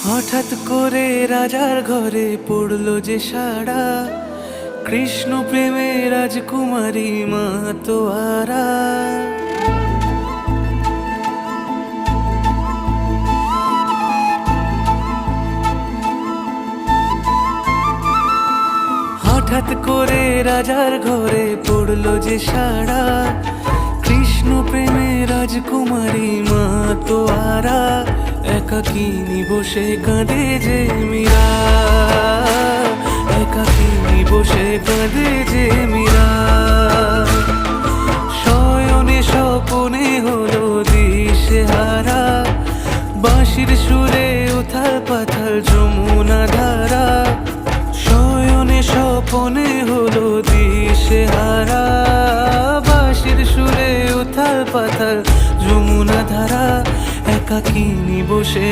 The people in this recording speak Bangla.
হঠাৎ করে রাজার ঘরে পড়লো যে সাড়া, কৃষ্ণ প্রেমে রাজকুমারী মাতোয়ারা। হঠাৎ করে রাজার ঘরে পড়লো যে সাড়া, কৃষ্ণ প্রেমে রাজকুমারী মাতোয়ারা। একাকিনী বসে কাঁদে যে মীরা, একাকিনী বসে কাঁদে যে মীরা। শয়নে স্বপনে হলো দিশেহারা, বাঁশির সুরে উথাল পাথাল যমুনা ধারা। শয়নে স্বপনে হলো দিশেহারা, বাঁশির সুরে উথাল পাথাল যমুনা ধারা। একাকিনী বসে